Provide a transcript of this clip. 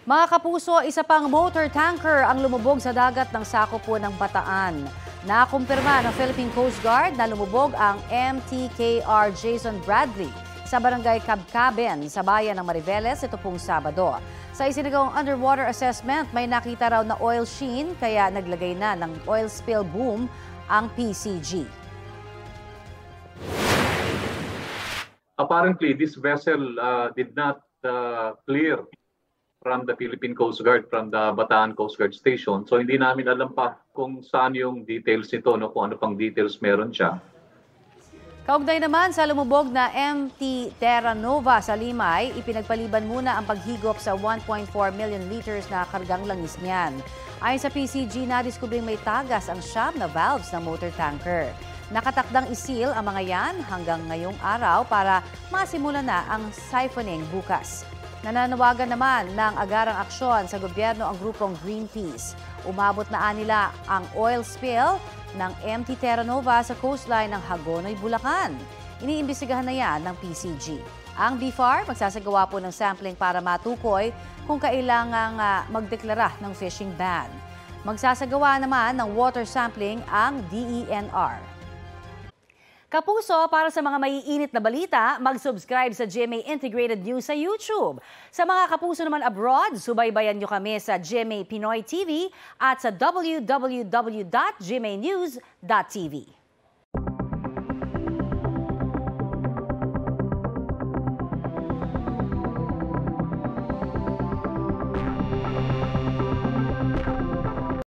Mga kapuso, isa pang motor tanker ang lumubog sa dagat ng sakop po ng Bataan. Nakumpirma ng Philippine Coast Guard na lumubog ang MTKR Jason Bradley sa barangay Cabcaben sa bayan ng Mariveles ito pong Sabado. Sa isinagawang underwater assessment, may nakita raw na oil sheen kaya naglagay na ng oil spill boom ang PCG. Apparently, this vessel did not clear from the Philippine Coast Guard, from the Bataan Coast Guard Station. So hindi namin alam pa kung saan yung details nito, no? Kung ano pang details meron siya. Kaugnay naman sa lumubog na MT Terra Nova sa Limay, ipinagpaliban muna ang paghigop sa 1.4 million liters na kargang langis niyan. Ayon sa PCG, nadiskubring may tagas ang siyam na valves ng motor tanker. Nakatakdang isil ang mga yan hanggang ngayong araw para masimulan na ang siphoning bukas. Nananawagan naman ng agarang aksyon sa gobyerno ang grupong Greenpeace. Umabot na nila ang oil spill ng MT Terra Nova sa coastline ng Hagonoy, Bulacan. Iniimbestigahan na yan ng PCG. Ang BFAR magsasagawa po ng sampling para matukoy kung kailangang magdeklara ng fishing ban. Magsasagawa naman ng water sampling ang DENR. Kapuso, para sa mga maiinit na balita, mag-subscribe sa GMA Integrated News sa YouTube. Sa mga kapuso naman abroad, subaybayan nyo kami sa GMA Pinoy TV at sa www.gmanews.tv.